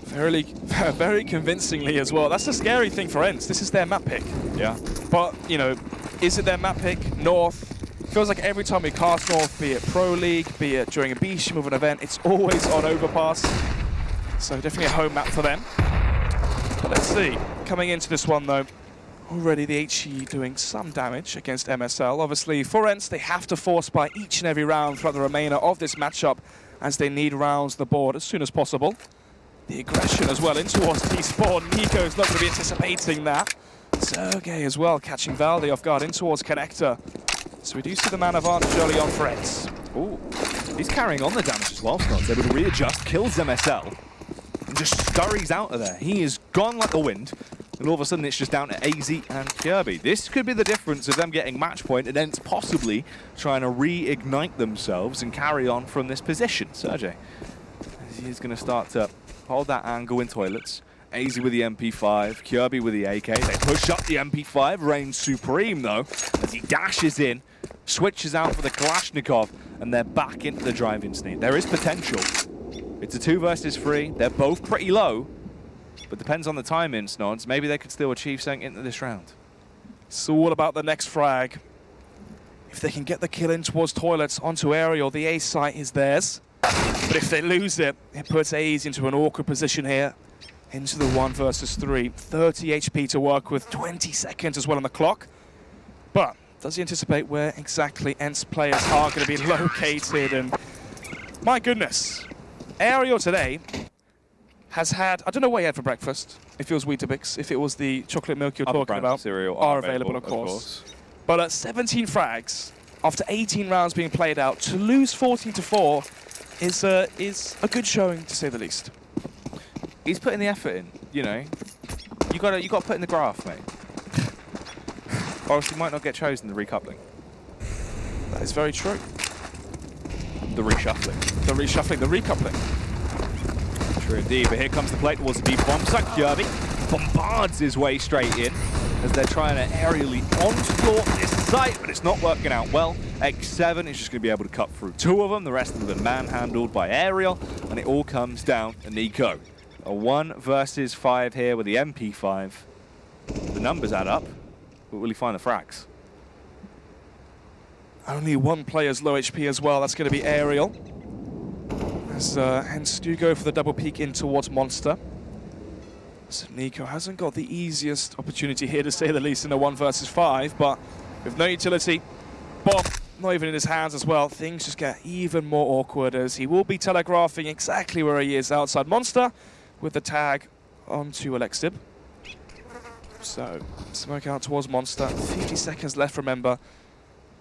Very convincingly as well. That's the scary thing for ENCE. This is their map pick. Yeah. But, you know, is it their map pick? North. Feels like every time we cast North, be it Pro League, be it during a B-Shim of an event, it's always on Overpass. So definitely a home map for them. But let's see. Coming into this one, though, already the HE doing some damage against MSL. Obviously, for ENCE, they have to force by each and every round throughout the remainder of this matchup as they need rounds on the board as soon as possible. The aggression as well in towards T-Spawn. Nico's not going to be anticipating that. Sergey as well catching Valde off guard in towards Connector. So we do see the man advantage early on for ENCE. Ooh, he's carrying on the damage as well. Scott's able to readjust, kills MSL, and just scurries out of there. He is gone like the wind. And all of a sudden, it's just down to AZ and Kirby. This could be the difference of them getting match point and then possibly trying to reignite themselves and carry on from this position. Sergey, he's going to start to hold that angle in toilets. AZ with the MP5, Kirby with the AK. They push up the MP5, reigns supreme though, as he dashes in, switches out for the Kalashnikov, and they're back into the driving sneak. There is potential. It's a 2 versus 3. They're both pretty low. But depends on the timing, Snods. Maybe they could still achieve something into this round. It's all about the next frag. If they can get the kill in towards toilets onto Aerial, the A site is theirs. But if they lose it, it puts AZ into an awkward position here. Into the 1 versus 3. 30 HP to work with, 20 seconds as well on the clock. But does he anticipate where exactly ENCE players are going to be located? And my goodness, Aerial today has had, I don't know what he had for breakfast, if it was Weetabix, if it was the chocolate milk you're talking about, cereal are available, of course. But at 17 frags, after 18 rounds being played out, to lose 14-4 is a good showing, to say the least. He's putting the effort in, you know. You got to put in the graft, mate. Or else he might not get chosen the recoupling. That is very true. The reshuffling. The reshuffling, the recoupling. True indeed, but here comes the plate towards the B bomb. Kirby bombards his way straight in as they're trying to aerially onslaught this site, but it's not working out well. X7 is just going to be able to cut through 2 of them. The rest of them manhandled by Aerial, and it all comes down to Nico. A 1 versus 5 here with the MP5. The numbers add up, but will he find the frags? Only 1 player's low HP as well. That's going to be Aerial. As ENCE do go for the double peek in towards Monster. So Nico hasn't got the easiest opportunity here, to say the least, in a 1 versus 5, but with no utility, bomb not even in his hands as well, things just get even more awkward as he will be telegraphing exactly where he is outside Monster with the tag onto Alexib. So, smoke out towards Monster, 50 seconds left, remember.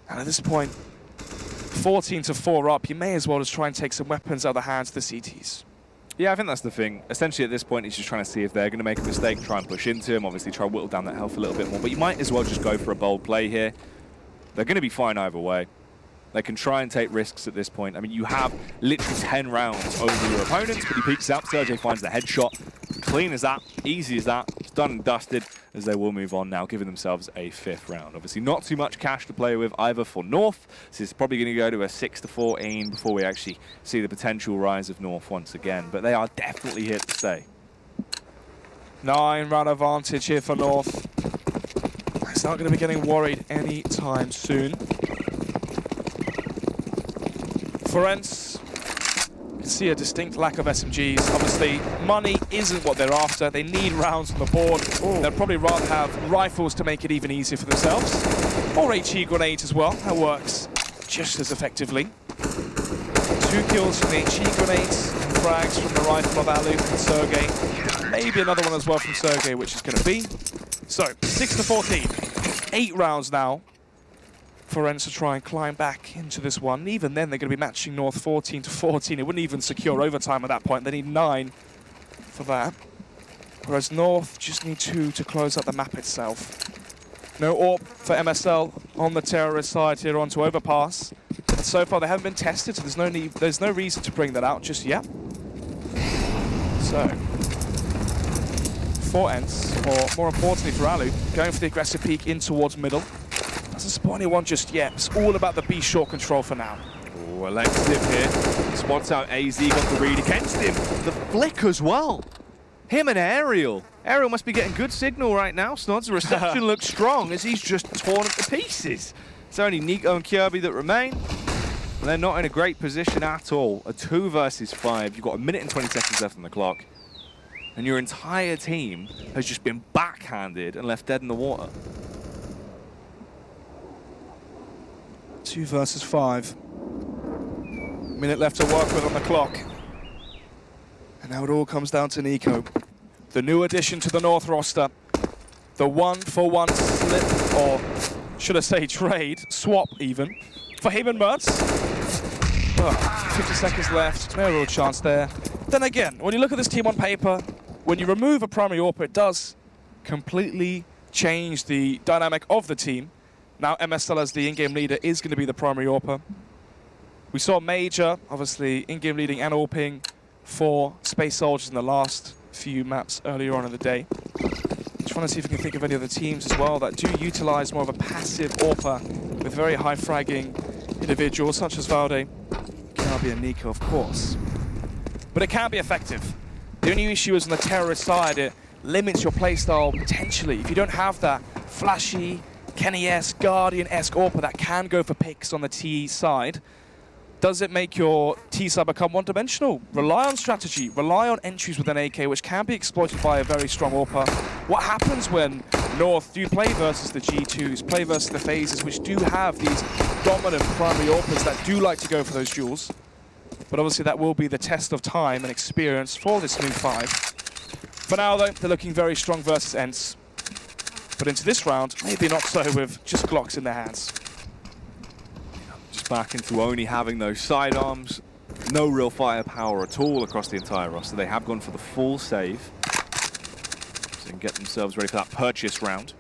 And at this point, 14-4 up, you may as well just try and take some weapons out of the hands of the CTs. Yeah, I think that's the thing. Essentially, at this point, he's just trying to see if they're going to make a mistake, try and push into him, obviously try and whittle down that health a little bit more. But you might as well just go for a bold play here. They're going to be fine either way. They can try and take risks at this point. I mean, you have literally 10 rounds over your opponents, but he peeks out. Sergey finds the headshot. Clean as that, easy as that. It's done and dusted, as they will move on now, giving themselves a 5th round. Obviously, not too much cash to play with either for North. This is probably going to go to a 6-14 before we actually see the potential rise of North once again. But they are definitely here to stay. 9-round advantage here for North. It's not going to be getting worried anytime soon. For ENCE, you can see a distinct lack of SMGs. Obviously, money isn't what they're after. They need rounds on the board. They'd probably rather have rifles to make it even easier for themselves. Or HE grenades as well. That works just as effectively. 2 kills from the HE grenades, and frags from the rifle of Alu and Sergey. Maybe another one as well from Sergey, which is going to be. So, 6-14. 8 rounds now for ENCE to try and climb back into this one. Even then, they're going to be matching North 14-14. It wouldn't even secure overtime at that point. They need 9 for that. Whereas North just need 2 to close out the map itself. No AWP for MSL on the terrorist side here onto Overpass. And so far, they haven't been tested, so there's no reason to bring that out just yet. So, for ENCE, or more importantly for Alu, going for the aggressive peek in towards middle. Doesn't spot anyone just yet. It's all about the B short control for now. Oh, Alexiv here. Spots out AZ, got the read against him. The flick as well. Him and Ariel. Ariel must be getting good signal right now. Snods, the reception looks strong as he's just torn it to pieces. It's only Nico and Kirby that remain. And they're not in a great position at all. A 2 versus 5. You've got 1 minute and 20 seconds left on the clock. And your entire team has just been backhanded and left dead in the water. 2 versus 5. Minute left to work with on the clock. And now it all comes down to Nico. The new addition to the North roster. The 1-for-1 slip, or should I say trade, swap even, for him and Mertz. 50 seconds left, no real chance there. Then again, when you look at this team on paper, when you remove a primary AWP, it does completely change the dynamic of the team. Now MSL as the in-game leader is going to be the primary AWPer. We saw Major, obviously in-game leading and AWPing for Space Soldiers in the last few maps earlier on in the day. Just want to see if we can think of any other teams as well that do utilize more of a passive AWPer with very high fragging individuals such as Valde, Kirby and Nico, of course. But it can be effective. The only issue is on the terrorist side, it limits your playstyle potentially. If you don't have that flashy, Kenny-esque, Guardian-esque AWPer that can go for picks on the T side, does it make your T side become one-dimensional? Rely on strategy, rely on entries with an AK, which can be exploited by a very strong AWPer. What happens when North do play versus the G2s, play versus the phases, which do have these dominant primary AWPers that do like to go for those duels? But obviously that will be the test of time and experience for this new 5. For now though, they're looking very strong versus ENCE. But into this round, maybe not so with just Glocks in their hands. Just back into only having those sidearms. No real firepower at all across the entire roster. They have gone for the full save. So they can get themselves ready for that purchase round.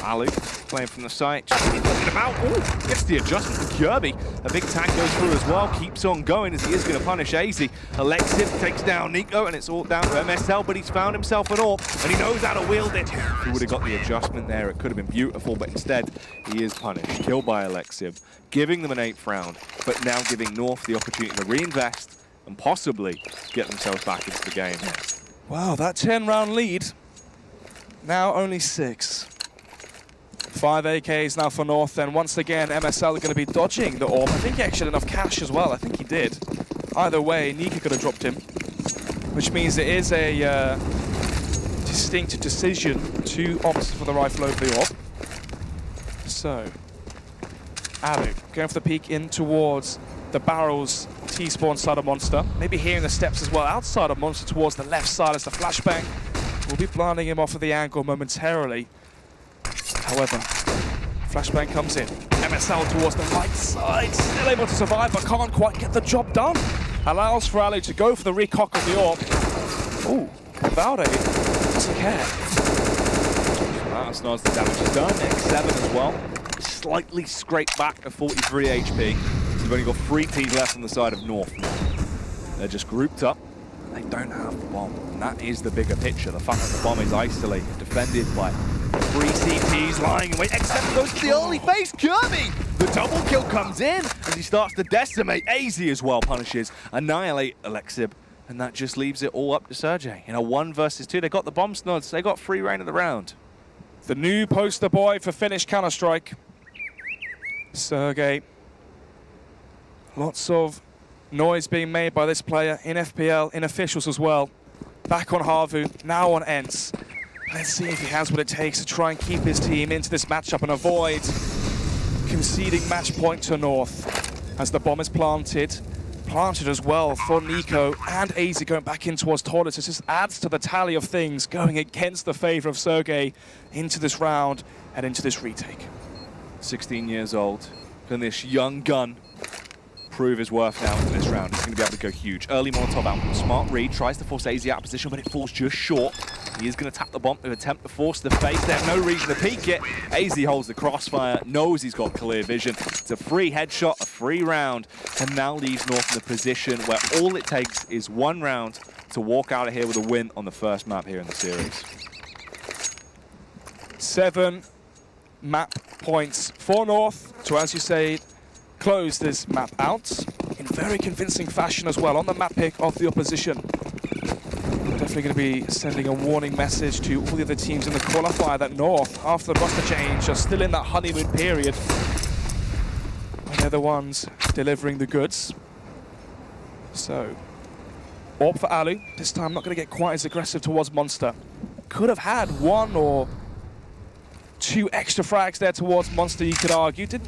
Alu playing from the site, just looking about. Ooh, gets the adjustment from Kirby. A big tag goes through as well, keeps on going as he is going to punish AZ. Alexiv takes down Nico, and it's all down to MSL, but he's found himself an AWP, and he knows how to wield it. If he would have got the adjustment there, it could have been beautiful, but instead, he is punished. Killed by Alexiv, giving them an 8th round, but now giving North the opportunity to reinvest and possibly get themselves back into the game. Wow, that 10-round lead, now only 6. 5 AKs now for North, and once again, MSL are going to be dodging the AWP. I think he actually had enough cash as well. I think he did. Either way, Nika could have dropped him, which means it is a distinct decision to opt for the rifle over the AWP. So, Alu going for the peek in towards the barrels T-spawn side of Monster. Maybe hearing the steps as well outside of Monster towards the left side as the flashbang will be blinding him off of the angle momentarily. However, flashbang comes in. MSL towards the right side, still able to survive, but can't quite get the job done. Allows for Alu to go for the recock of the AWP. Ooh, Valde doesn't care. That's nice, the damage is done. X7 as well. Slightly scraped back to 43 HP. So you've only got 3 Ts left on the side of North now. They're just grouped up. They don't have the bomb. And that is the bigger picture. The fact that the bomb is isolated, defended by 3 CTs lying in wait. X7 goes to the early phase. Kirby! The double kill comes in as he starts to decimate. AZ as well punishes. Annihilate Alexib. And that just leaves it all up to Sergej. In a 1 versus 2, they got the bomb snods. They got free reign of the round. The new poster boy for Finnish Counter-Strike. Sergej. Lots of noise being made by this player in FPL, in officials as well. Back on Havu, now on ENCE. Let's see if he has what it takes to try and keep his team into this matchup and avoid conceding match point to North. As the bomb is planted as well for Nico and AZ going back in towards toilets. It just adds to the tally of things going against the favor of Sergej into this round and into this retake. 16 years old, can this young gun prove his worth now in this round? He's going to be able to go huge. Early Molotov out, smart read, tries to force AZ out of position, but it falls just short. He is going to tap the bomb to attempt to force the face. They have no reason to peek it. AZ holds the crossfire, knows he's got clear vision. It's a free headshot, a free round, and now leaves North in a position where all it takes is 1 round to walk out of here with a win on the first map here in the series. 7 map points for North to, as you say, close this map out in very convincing fashion as well on the map pick of the opposition. Definitely going to be sending a warning message to all the other teams in the qualifier that North, after the roster change, are still in that honeymoon period. And they're the ones delivering the goods. So, AWP for Alu. This time not going to get quite as aggressive towards Monster. Could have had 1 or 2 extra frags there towards Monster, you could argue. Did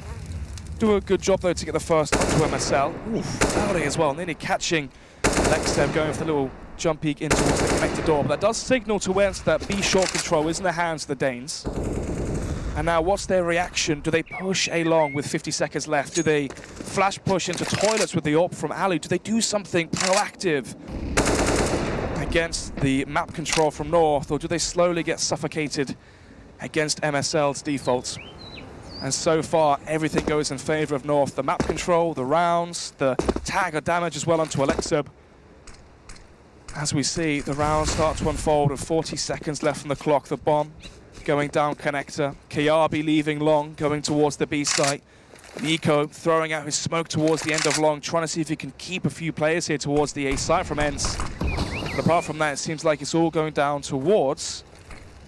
do a good job though to get the first onto MSL. Oof, Valde as well, nearly catching Alexib going for the little jump peek in towards the connected door. But that does signal to ENCE that B short control is in the hands of the Danes. And now what's their reaction? Do they push A long with 50 seconds left? Do they flash push into toilets with the AWP from Alu? Do they do something proactive against the map control from North? Or do they slowly get suffocated against MSL's defaults? And so far, everything goes in favor of North. The map control, the rounds, the tag of damage as well onto Alexib. As we see, the rounds start to unfold with 40 seconds left on the clock. The bomb going down connector. Kiabi leaving long, going towards the B site. Nico throwing out his smoke towards the end of long, trying to see if he can keep a few players here towards the A site from ENCE. But apart from that, it seems like it's all going down towards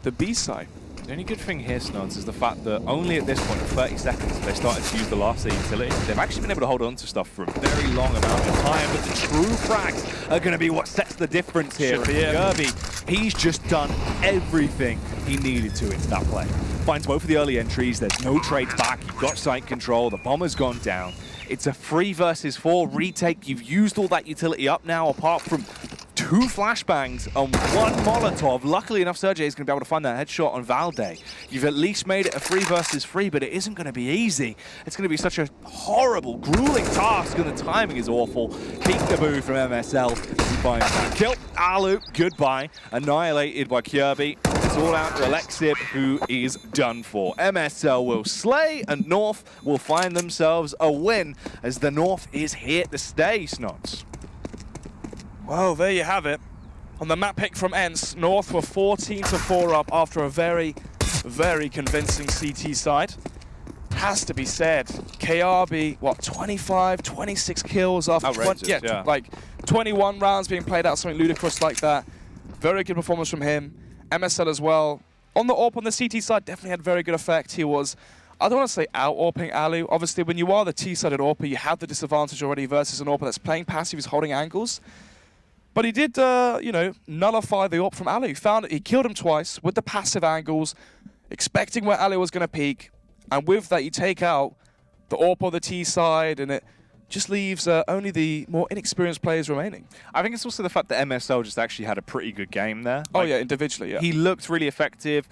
the B site. The only good thing here, Snods, is the fact that only at this point, in 30 seconds, they started to use the last utility. They've actually been able to hold on to stuff for a very long amount of time, but the true frags are going to be what sets the difference here. Kirby, he's just done everything he needed to into that play. Finds both of the early entries, there's no trades back, you've got site control, the bomber's gone down. It's a 3 versus 4 retake. You've used all that utility up now, apart from 2 flashbangs and 1 Molotov. Luckily enough, Sergej is going to be able to find that headshot on Valde. You've at least made it a 3 versus 3, but it isn't going to be easy. It's going to be such a horrible, grueling task, and the timing is awful. Peekaboo from MSL as he finds that kill. Alu, goodbye. Annihilated by Kirby. It's all out to Alexib, who is done for. MSL will slay, and North will find themselves a win, as the North is here to stay, Snots. Well, there you have it. On the map pick from ENCE, North were 14-4 up after a very, very convincing CT side. Has to be said, KRB, what, 25, 26 kills after 20, yeah, like 21 rounds being played out, something ludicrous like that. Very good performance from him. MSL as well. On the AWP on the CT side, definitely had very good effect. He was, I don't want to say out-AWPing Alu. Obviously, when you are the T-sided AWPer, you have the disadvantage already versus an AWPer that's playing passive, he's holding angles. But he did, you know, nullify the AWP from Alu. He found it, he killed him twice with the passive angles, expecting where Alu was going to peak. And with that, you take out the AWP on the T side, and it just leaves only the more inexperienced players remaining. I think it's also the fact that MSL just actually had a pretty good game there. Oh, yeah, individually, yeah. He looked really effective.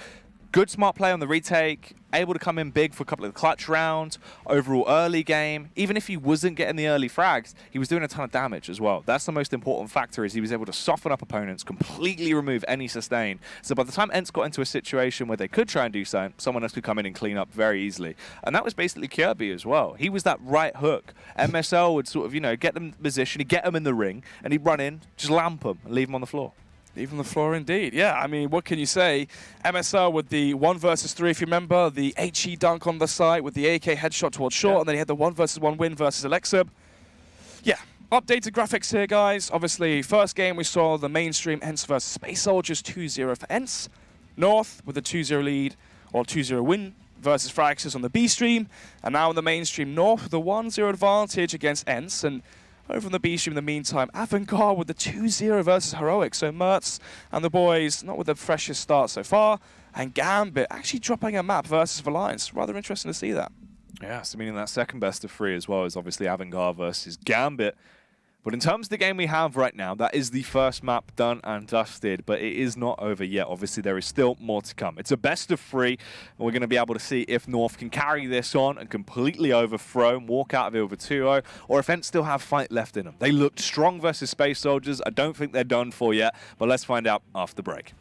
Good smart play on the retake, able to come in big for a couple of clutch rounds, overall early game. Even if he wasn't getting the early frags, he was doing a ton of damage as well. That's the most important factor, is he was able to soften up opponents, completely remove any sustain. So by the time ENCE got into a situation where they could try and do something, someone else could come in and clean up very easily. And that was basically Kirby as well. He was that right hook. MSL would sort of, you know, get them in position, he'd get them in the ring, and he'd run in, just lamp them, and leave them on the floor. Even the floor, indeed. Yeah, I mean, what can you say? MSL with the 1 versus 3, if you remember, the HE dunk on the side with the AK headshot towards short, and then he had the 1 versus 1 win versus Alexa. Yeah, updated graphics here, guys. Obviously, first game we saw the mainstream ENCE versus Space Soldiers, 2-0 for ENCE. North with a 2-0 lead, or 2-0 win versus Fraxis on the B stream, and now in the mainstream North with a 1-0 advantage against ENCE. And over on the B stream in the meantime, Avantgarde with the 2-0 versus Heroic. So Mertz and the boys, not with the freshest start so far. And Gambit actually dropping a map versus Alliance. Rather interesting to see that. Yeah, so meaning that second best of 3 as well is obviously Avantgarde versus Gambit. But in terms of the game we have right now, that is the first map done and dusted, but it is not over yet. Obviously, there is still more to come. It's a best of 3, and we're going to be able to see if North can carry this on and completely overthrow and walk out of it with 2-0, or if ENCE still have fight left in them. They looked strong versus Space Soldiers. I don't think they're done for yet, but let's find out after the break.